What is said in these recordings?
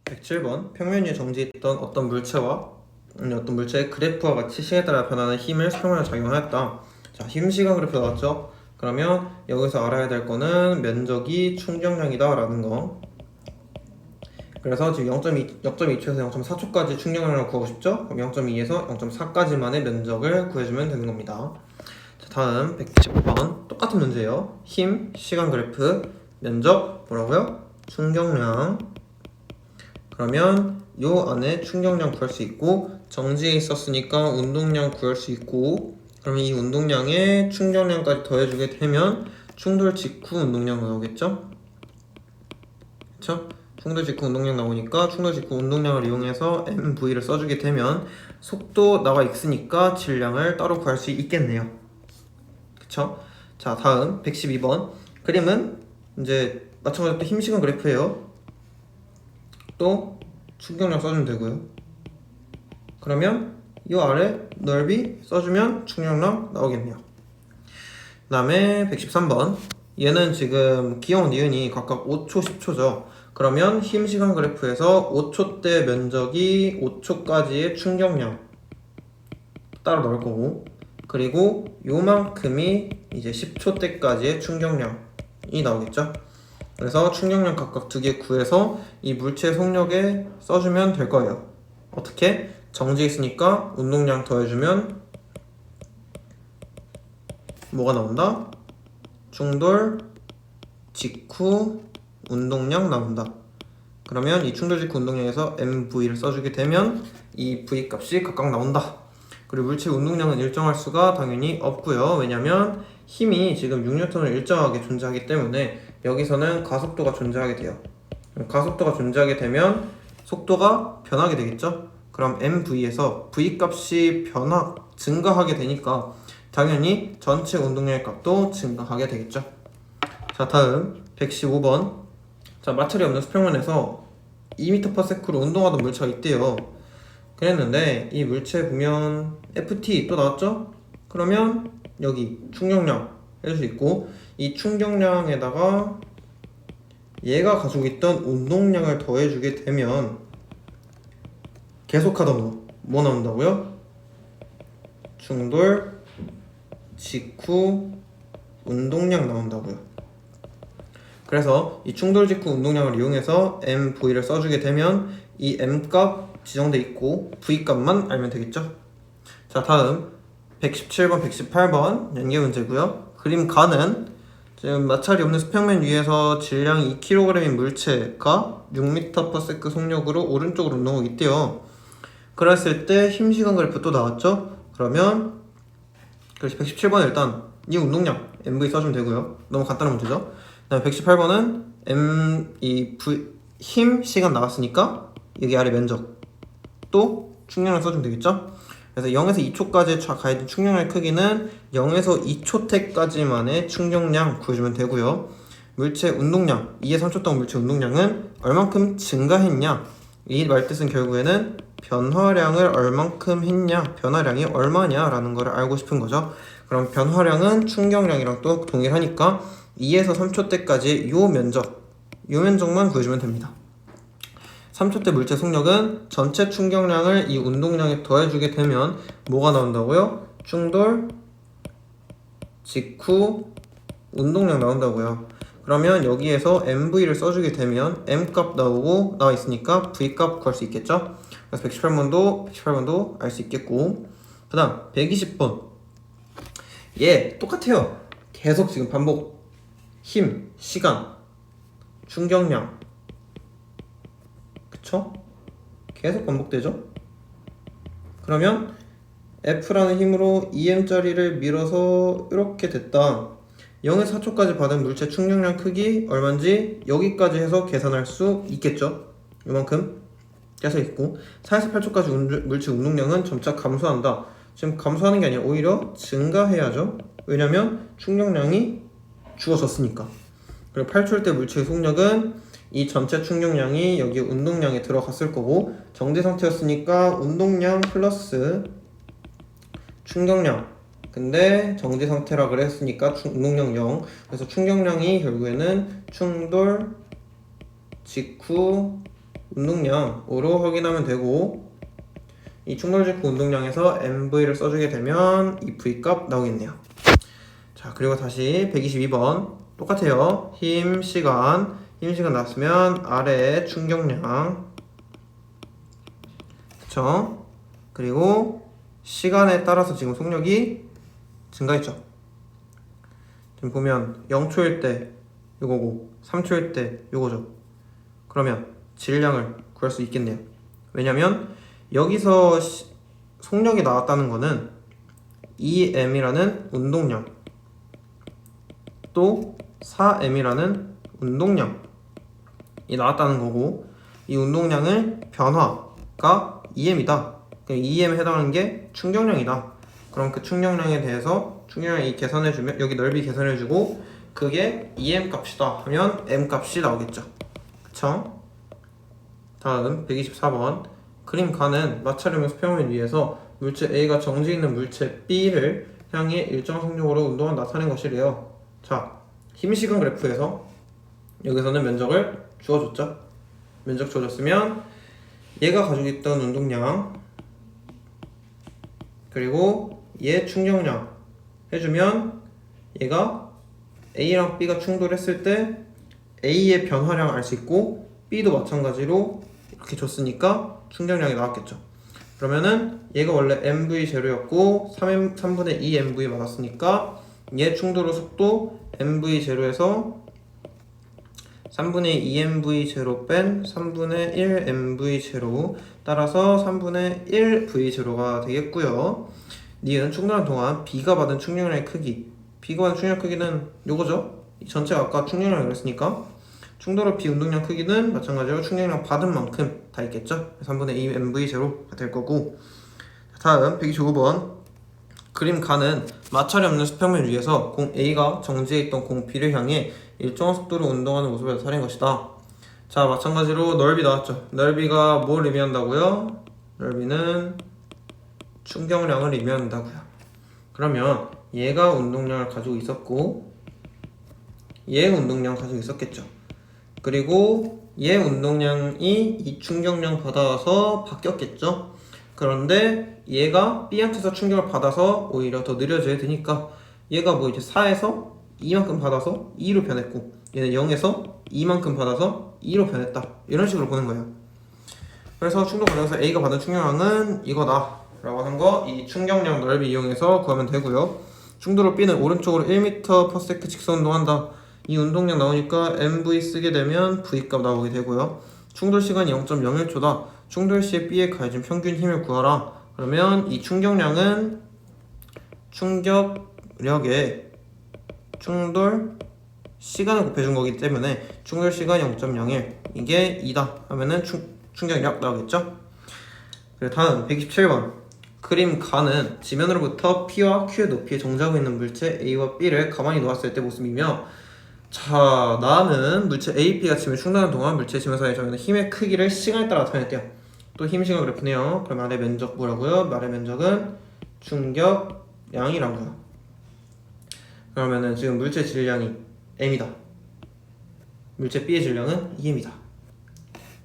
107번 평면 위에 정지했던 어떤 물체와 어떤 물체의 그래프와 같이 시간에 따라 변하는 힘을 수평면에 작용하였다. 자, 힘 시간 그래프 나왔죠? 그러면 여기서 알아야 될 거는 면적이 충격량이다 라는 거. 그래서 지금 0.2초에서 0.4초까지 충격량을 구하고 싶죠? 그럼 0.2에서 0.4까지만의 면적을 구해주면 되는 겁니다. 자, 다음 110번 똑같은 문제예요. 힘, 시간 그래프, 면적 뭐라고요? 충격량. 그러면 요 안에 충격량 구할 수 있고 정지에 있었으니까 운동량 구할 수 있고, 그러면 이 운동량에 충격량까지 더해주게 되면 충돌 직후 운동량 나오겠죠? 그쵸? 충돌 직후 운동량 나오니까 충돌 직후 운동량을 이용해서 MV를 써주게 되면 속도 나와 있으니까 질량을 따로 구할 수 있겠네요. 그쵸? 자, 다음 112번 그림은 이제 마찬가지로 또 힘시간 그래프예요. 또 충격량 써주면 되고요. 그러면 이 아래 넓이 써주면 충격량 나오겠네요. 그 다음에 113번 얘는 지금 기억 니은이 각각 5초, 10초죠. 그러면 힘시간 그래프에서 5초 때 면적이 5초까지의 충격량 따로 넣을 거고, 그리고 요만큼이 이제 10초 때까지의 충격량이 나오겠죠. 그래서 충격량 각각 2개 구해서 이 물체 속력에 써주면 될 거예요. 어떻게? 정지에 있으니까 운동량 더해주면 뭐가 나온다? 충돌 직후 운동량 나온다. 그러면 이 충돌 직후 운동량에서 MV를 써주게 되면 이 V 값이 각각 나온다. 그리고 물체 운동량은 일정할 수가 당연히 없고요. 왜냐면 힘이 지금 6N을 일정하게 존재하기 때문에 여기서는 가속도가 존재하게 돼요. 가속도가 존재하게 되면 속도가 변하게 되겠죠. 그럼 MV에서 V 값이 증가하게 되니까 당연히 전체 운동량의 값도 증가하게 되겠죠. 자, 다음 115번. 자, 마찰이 없는 수평면에서 2m/s로 운동하던 물체가 있대요. 그랬는데 이 물체 보면 FT 또 나왔죠? 그러면 여기 충격량 해줄 수 있고, 이 충격량에다가 얘가 가지고 있던 운동량을 더해주게 되면 계속하던 뭐 나온다고요? 충돌 직후 운동량 나온다고요. 그래서 이 충돌 직후 운동량을 이용해서 MV를 써주게 되면 이 M값 지정돼 있고 V값만 알면 되겠죠. 자, 다음 117번, 118번 연계 문제고요. 그림 가는 지금 마찰이 없는 수평면 위에서 질량이 2kg인 물체가 6m/s 속력으로 오른쪽으로 운동하고 있대요. 그랬을 때 힘시간 그래프 또 나왔죠? 그러면 그래서 117번은 일단 이 운동량 MV 써주면 되고요. 너무 간단한 문제죠. 그 다음에 118번은 힘 시간 나왔으니까 여기 아래 면적 또 충격량 써주면 되겠죠. 그래서 0에서 2초까지 가해진 충격량의 크기는 0에서 2초 때까지만의 충격량 구해주면 되고요. 물체 운동량 2에서 3초 동안 물체 운동량은 얼만큼 증가했냐, 이 말뜻은 결국에는 변화량을 얼만큼 했냐, 변화량이 얼마냐 라는 걸 알고 싶은 거죠. 그럼 변화량은 충격량이랑 또 동일하니까 2에서 3초 때까지 요 면적만 구해주면 됩니다. 3초 때 물체 속력은 전체 충격량을 이 운동량에 더해주게 되면 뭐가 나온다고요? 충돌 직후 운동량 나온다고요. 그러면 여기에서 MV를 써주게 되면 M값 나와 있으니까 V값 구할 수 있겠죠? 그래서 118번도 알 수 있겠고, 그 다음 120번 얘 똑같아요. 계속 지금 반복. 힘, 시간, 충격량, 그쵸? 계속 반복되죠? 그러면 F라는 힘으로 EM짜리를 밀어서 이렇게 됐다. 0에서 4초까지 받은 물체 충격량 크기 얼마인지 여기까지 해서 계산할 수 있겠죠? 요만큼 깨서 있고, 4에서 8초까지 물체 운동량은 점차 감소한다. 지금 감소하는 게 아니라 오히려 증가해야죠. 왜냐면 충격량이 주어졌으니까. 그리고 8초일 때 물체의 속력은 이 전체 충격량이 여기 운동량에 들어갔을 거고, 정지 상태였으니까 운동량 플러스 충격량, 근데 정지 상태라 그랬으니까 운동량 0, 그래서 충격량이 결국에는 충돌 직후 운동량으로 확인하면 되고, 이 충돌직구 운동량에서 MV를 써주게 되면 이 V값 나오겠네요. 자, 그리고 다시 122번 똑같아요. 힘 시간 나왔으면 아래에 충격량, 그쵸? 그리고 시간에 따라서 지금 속력이 증가했죠. 지금 보면 0초일 때 요거고 3초일 때 요거죠. 그러면 질량을 구할 수 있겠네요. 왜냐면 여기서 속력이 나왔다는 거는 EM이라는 운동량 또 4M이라는 운동량이 나왔다는 거고, 이 운동량의 변화가 EM이다. EM에 해당하는 게 충격량이다. 그럼 그 충격량에 대해서 충격량이 계산해주면 여기 넓이 계산해주고 그게 EM 값이다 하면 M 값이 나오겠죠. 그쵸? 다음 124번 그림 가는 마찰음의 수평면 위에서 물체 A가 정지 있는 물체 B를 향해 일정 속력으로 운동을 나타낸 것이래요. 자, 힘시간 그래프에서 여기서는 면적을 주어줬죠. 면적 주어졌으면 얘가 가지고 있던 운동량 그리고 얘 충격량 해주면 얘가 A랑 B가 충돌했을 때 A의 변화량 알 수 있고 B도 마찬가지로 이렇게 줬으니까 충격량이 나왔겠죠. 그러면은 얘가 원래 MV0였고 3분의 2 MV 맞았으니까 얘 충돌의 속도 MV0에서 3분의 2MV0 뺀 3분의 1MV0 따라서 3분의 1V0가 되겠고요. 니은 충돌한 동안 B가 받은 충격량의 크기, B가 받은 충격량 크기는 요거죠. 이 전체가 아까 충격량이라고 했으니까 충돌의 B 운동량 크기는 마찬가지로 충격량 받은 만큼 다 있겠죠. 3분의 2MV0가 될 거고, 다음 125번 그림 가는 마찰이 없는 수평면 위에서 공 A가 정지해 있던 공 B를 향해 일정한 속도로 운동하는 모습을 나타낸 것이다. 자, 마찬가지로 넓이 나왔죠. 넓이가 뭘 의미한다고요? 넓이는 충격량을 의미한다고요. 그러면 얘가 운동량을 가지고 있었고 얘 운동량 가지고 있었겠죠. 그리고 얘 운동량이 이 충격량 받아서 바뀌었겠죠. 그런데 얘가 B한테서 충격을 받아서 오히려 더 느려져야 되니까 얘가 뭐 이제 4에서 2만큼 받아서 2로 변했고 얘는 0에서 2만큼 받아서 2로 변했다. 이런 식으로 보는 거예요. 그래서 충돌 과정에서 A가 받은 충격량은 이거다 라고 하는 거 이 충격량 넓이 이용해서 구하면 되고요. 충돌로 B는 오른쪽으로 1m/s 직선 운동한다. 이 운동량 나오니까 MV 쓰게 되면 V값 나오게 되고요. 충돌 시간이 0.01초다. 충돌 시에 B에 가해진 평균 힘을 구하라. 그러면 이 충격량은 충격력에 충돌 시간을 곱해준 거기 때문에 충돌 시간 0.01 이게 2다 하면은 충격력 나오겠죠. 그리고 다음 127번 그림 가는 지면으로부터 P와 Q의 높이에 정지하고 있는 물체 A와 B를 가만히 놓았을 때 모습이며, 자, 나는 물체 A, B가 지면 충돌하는 동안 물체 지면 사이에 정해진 힘의 크기를 시간에 따라 나타냈대요. 또 힘 시간 그래프네요. 그럼 아래 면적 뭐라고요? 아래 면적은 충격량이라고요. 그러면은 지금 물체 질량이 M이다. 물체 B의 질량은 2M이다.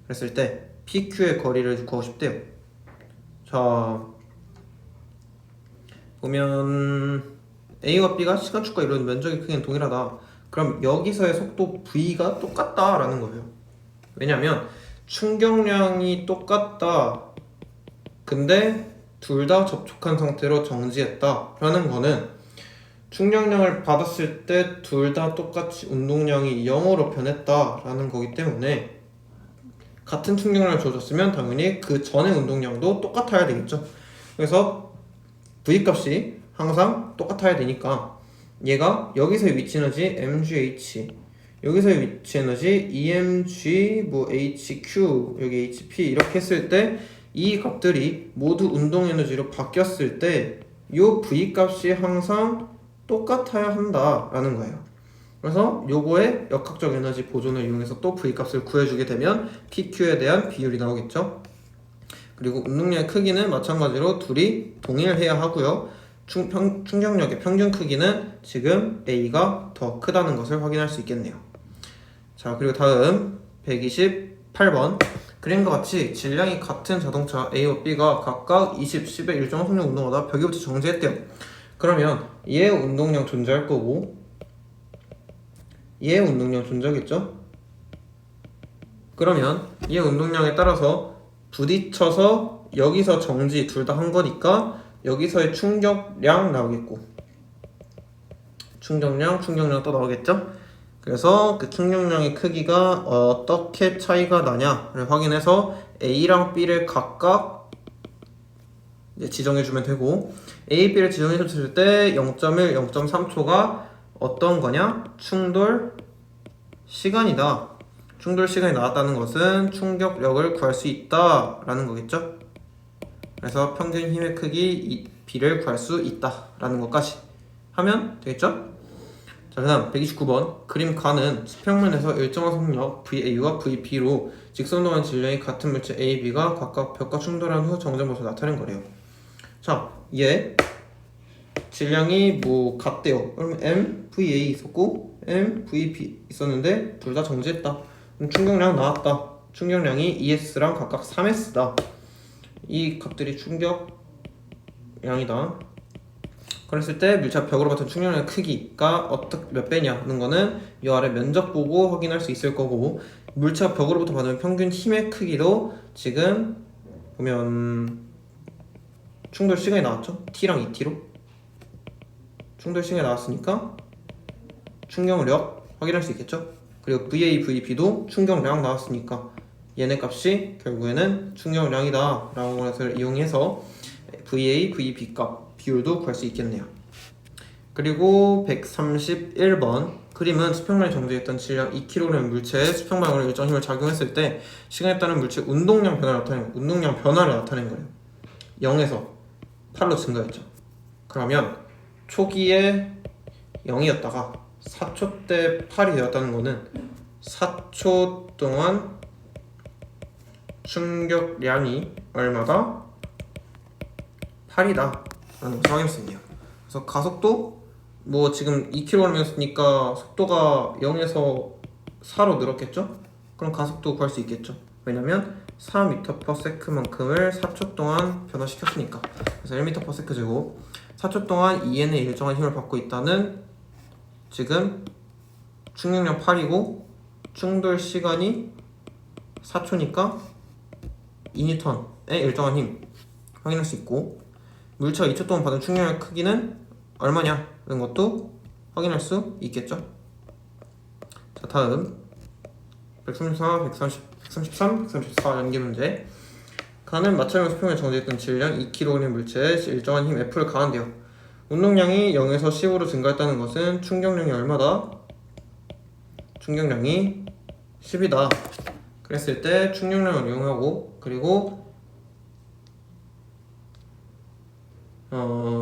그랬을 때 PQ의 거리를 구하고 싶대요. 자, 보면 A와 B가 시간 축과 이루어진 면적의 크기는 동일하다. 그럼 여기서의 속도 V가 똑같다라는 거예요. 왜냐면 충격량이 똑같다. 근데 둘 다 접촉한 상태로 정지했다 라는 거는 충격량을 받았을 때 둘 다 똑같이 운동량이 0으로 변했다 라는 거기 때문에 같은 충격량을 줘줬으면 당연히 그 전의 운동량도 똑같아야 되겠죠. 그래서 V값이 항상 똑같아야 되니까 얘가 여기서의 위치 에너지 mgh, 여기서의 위치 에너지 emg, 뭐 hq, 여기 hp 이렇게 했을 때 이 값들이 모두 운동 에너지로 바뀌었을 때 이 V값이 항상 똑같아야 한다라는 거예요. 그래서 요거의 역학적 에너지 보존을 이용해서 또 V값을 구해주게 되면 PQ에 대한 비율이 나오겠죠. 그리고 운동량의 크기는 마찬가지로 둘이 동일해야 하고요. 충격력의 평균 크기는 지금 A가 더 크다는 것을 확인할 수 있겠네요. 자, 그리고 다음 128번 그림과 같이 질량이 같은 자동차 A와 B가 각각 20, 10의 일정한 속력 운동하다 벽에부터 정지했대요. 그러면 얘의 운동량 존재할 거고 얘의 운동량 존재하겠죠? 그러면 얘 운동량에 따라서 부딪혀서 여기서 정지 둘 다 한 거니까 여기서의 충격량 나오겠고 충격량 또 나오겠죠? 그래서 그 충격량의 크기가 어떻게 차이가 나냐를 확인해서 A랑 B를 각각 이제 지정해주면 되고 A, B를 지정해줬을 때 0.1, 0.3초가 어떤 거냐? 충돌 시간이다. 충돌 시간이 나왔다는 것은 충격력을 구할 수 있다라는 거겠죠? 그래서 평균 힘의 크기 B를 구할 수 있다라는 것까지 하면 되겠죠? 자, 그 다음 129번 그림 가는 수평면에서 일정한 속력 VA와 VB로 직선동안 질량이 같은 물체 A, B가 각각 벽과 충돌한 후 정전 모습을 나타낸 거래요. 자, 얘 질량이 뭐 같대요. 그러면 MVA 있었고 MVB 있었는데 둘 다 정지했다. 그럼 충격량 나왔다. 충격량이 ES랑 각각 3S다. 이 값들이 충격량이다. 그랬을 때 물체가 벽으로 받은 충격량의 크기가 몇 배냐는 거는 이 아래 면적 보고 확인할 수 있을 거고 물체가 벽으로부터 받은 평균 힘의 크기도 지금 보면 충돌 시간이 나왔죠? T랑 2T로 충돌 시간이 나왔으니까 충격력 확인할 수 있겠죠? 그리고 VA, VB도 충격량 나왔으니까 얘네 값이 결국에는 충격량이다 라는 것을 이용해서 VA, VB 값 비율도 구할 수 있겠네요. 그리고 131번 그림은 수평면에 정지했던 질량 2kg 물체의 수평 방향으로 일정 힘을 작용했을 때 시간에 따른 물체 운동량 변화를 나타낸 거예요. 0에서 8로 증가했죠. 그러면 초기에 0이었다가 4초 때 8이 되었다는 거는 4초 동안 충격량이 얼마다? 8이다 라는 것을 확인할 수 있네요. 그래서 가속도 뭐 지금 2km였으니까 속도가 0에서 4로 늘었겠죠? 그럼 가속도 구할 수 있겠죠. 왜냐면 4m/s만큼을 4초 동안 변화시켰으니까. 그래서 1m/s 제곱 4초 동안 EN의 일정한 힘을 받고 있다는 지금 충격량 8이고 충돌 시간이 4초니까 2N의 일정한 힘 확인할 수 있고 물체가 2초 동안 받은 충격량의 크기는 얼마냐 이런 것도 확인할 수 있겠죠. 자, 다음 134, 133, 134 연계 문제. 가는 마찰형 수평에 정지했던 질량 2kg 물체에 일정한 힘 F를 가한대요. 운동량이 0에서 10으로 증가했다는 것은 충격량이 얼마다? 충격량이 10이다. 그랬을 때 충격량을 이용하고 그리고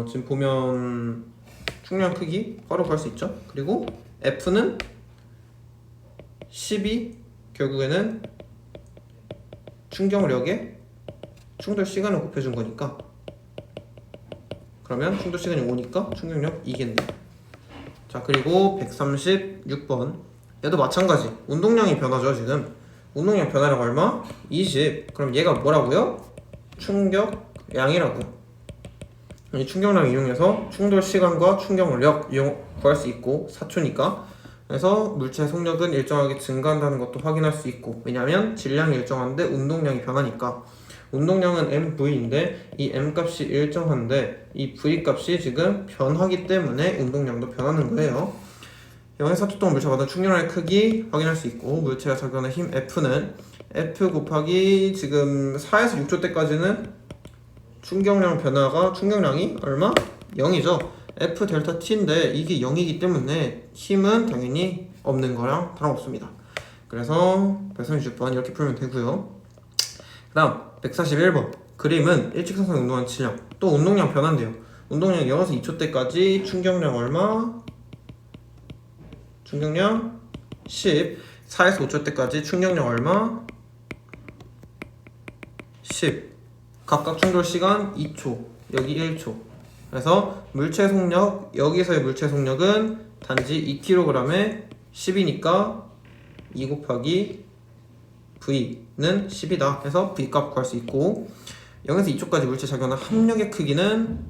지금 보면 충격량 크기 바로 구할 수 있죠. 그리고 F는 10이 결국에는 충격력에 충돌 시간을 곱해준 거니까 그러면 충돌 시간이 5니까 충격력 2겠네요. 자, 그리고 136번 얘도 마찬가지 운동량이 변하죠. 지금 운동량 변화량 얼마? 20. 그럼 얘가 뭐라고요? 충격량이라고. 이 충격량을 이용해서 충돌 시간과 충격력 구할 수 있고 4초니까 그래서 물체의 속력은 일정하게 증가한다는 것도 확인할 수 있고 왜냐하면 질량이 일정한데 운동량이 변하니까 운동량은 MV인데 이 M값이 일정한데 이 V값이 지금 변하기 때문에 운동량도 변하는 거예요. 0에서 4초 동안 물체가 받은 충격량의 크기 확인할 수 있고 물체가 작용하는 힘 F는 F 곱하기 지금 4에서 6초 때까지는 충격량이 얼마? 0이죠. F 델타 T인데 이게 0이기 때문에 힘은 당연히 없는 거랑 다름없습니다. 그래서 136번 이렇게 풀면 되고요. 그 다음 141번 그림은 일직선상 운동한 질량 또 운동량 변한대요. 운동량 0에서 2초 때까지 충격량 얼마? 충격량 10. 4에서 5초 때까지 충격량 얼마? 10. 각각 충돌 시간 2초, 여기 1초. 그래서 물체 속력, 여기서의 물체 속력은 단지 2kg에 10이니까 2 곱하기 V는 10이다 해서 V 값 구할 수 있고, 여기서 이쪽까지 물체 작용하는 합력의 크기는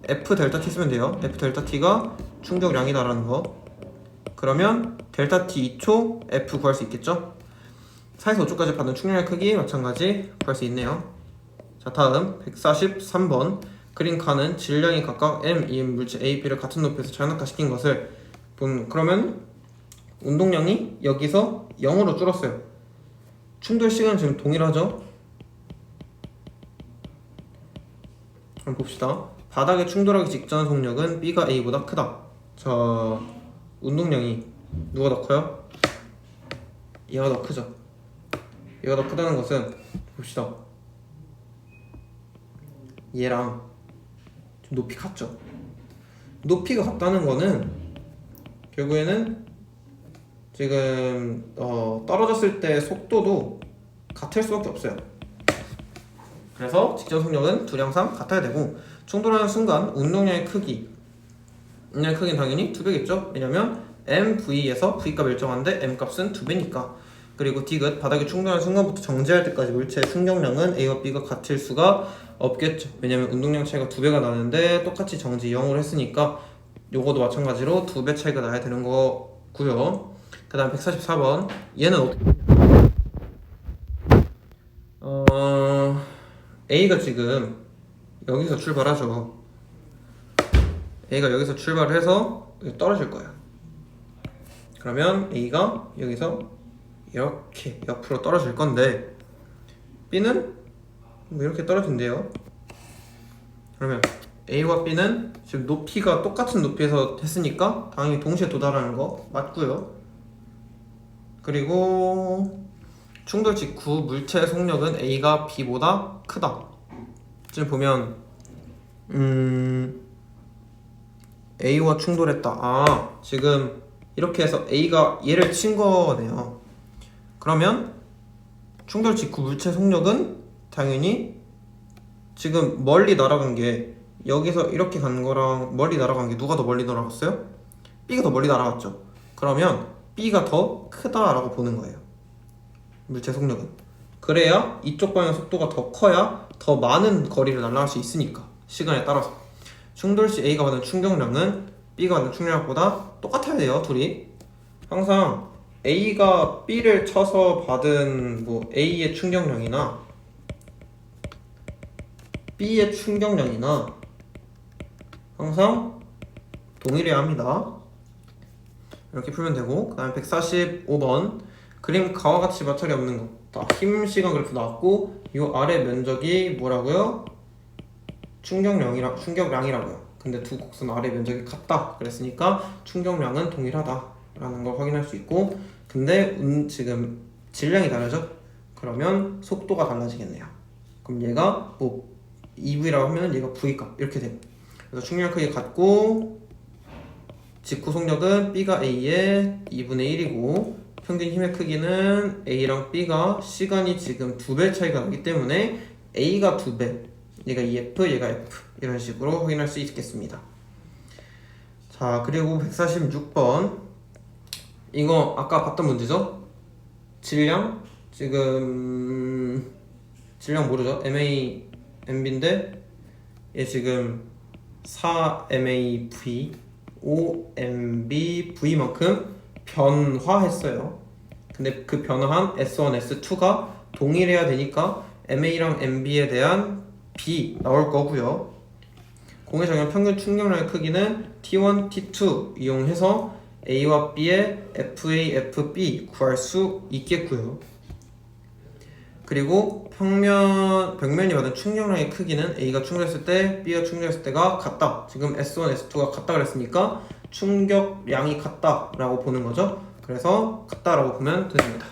F 델타 T 쓰면 돼요. F 델타 T가 충격량이다 라는 거. 그러면 델타 T 2초 F 구할 수 있겠죠? 4에서 5초까지 받는 충격량 크기 마찬가지 구할 수 있네요. 자, 다음 143번. 그린 칸은 질량이 각각 M, EM 물체 A, B를 같은 높이에서 자연낙하시킨 것을 그러면 운동량이 여기서 0으로 줄었어요. 충돌 시간은 지금 동일하죠? 한번 봅시다. 바닥에 충돌하기 직전 속력은 B가 A보다 크다. 자, 운동량이 누가 더 커요? 얘가 더 크죠? 얘가 더 크다는 것은 봅시다. 얘랑 좀 높이 같죠? 높이가 같다는 거는 결국에는 지금 떨어졌을 때 속도도 같을 수밖에 없어요. 그래서 직전 속력은 둘이 항상 같아야 되고, 충돌하는 순간 운동량의 크기는 당연히 2배겠죠? 왜냐면 MV에서 V값 일정한데 M값은 2배니까. 그리고 디귿, 바닥에 충돌하는 순간부터 정지할 때까지 물체의 충격량은 A와 B가 같을 수가 없겠죠. 왜냐면 운동량 차이가 2배가 나는데 똑같이 정지 0으로 했으니까 요거도 마찬가지로 2배 차이가 나야 되는 거고요. 그 다음 144번. 얘는 어떻게 A가 지금 여기서 출발하죠. A가 여기서 출발을 해서 떨어질 거예요. 그러면 A가 여기서 이렇게 옆으로 떨어질 건데, B는 뭐 이렇게 떨어진대요. 그러면 A와 B는 지금 높이가 똑같은 높이에서 했으니까 당연히 동시에 도달하는 거 맞고요. 그리고 충돌 직후 물체의 속력은 A가 B보다 크다. 지금 보면 A와 충돌했다. 지금 이렇게 해서 A가 얘를 친 거네요. 그러면 충돌 직후 물체 속력은 당연히 지금 멀리 날아간 게, 여기서 이렇게 간 거랑 멀리 날아간 게 누가 더 멀리 날아갔어요? B가 더 멀리 날아갔죠. 그러면 B가 더 크다라고 보는 거예요. 물체 속력은. 그래야 이쪽 방향 속도가 더 커야 더 많은 거리를 날아갈 수 있으니까, 시간에 따라서. 충돌 시 A가 받는 충격량은 B가 받는 충격량보다 똑같아야 돼요, 둘이. 항상 A가 B를 쳐서 받은 A의 충격량이나 B의 충격량이나 항상 동일해야 합니다. 이렇게 풀면 되고, 그 다음에 145번. 그림 가와 같이 마찰이 없는 것. 힘 시간 그래프 나왔고, 이 아래 면적이 뭐라고요? 충격량이라고요. 근데 두 곡선 아래 면적이 같다 그랬으니까 충격량은 동일하다 라는 걸 확인할 수 있고, 근데 지금 질량이 다르죠? 그러면 속도가 달라지겠네요. 그럼 얘가 EV라고 하면 얘가 V값 이렇게 되고, 그래서 충격량 크기 같고, 직후 속력은 B가 A의 2분의 1이고, 평균 힘의 크기는 A랑 B가 시간이 지금 2배 차이가 나기 때문에 A가 2배, 얘가 EF, 얘가 F, 이런 식으로 확인할 수 있겠습니다. 자, 그리고 146번. 이거 아까 봤던 문제죠? 질량? 지금 질량 모르죠? MA, MB인데 얘 지금 4MAV, 5MBV만큼 변화했어요. 근데 그 변화한 S1, S2가 동일해야 되니까 MA랑 MB에 대한 B 나올 거고요. 공의 작용 평균 충격량의 크기는 T1, T2 이용해서 A와 B의 FA, FB 구할 수 있겠고요. 그리고 벽면이 받은 충격량의 크기는 A가 충돌했을 때, B가 충돌했을 때가 같다. 지금 S1, S2가 같다 그랬으니까 충격량이 같다라고 보는 거죠. 그래서 같다라고 보면 됩니다.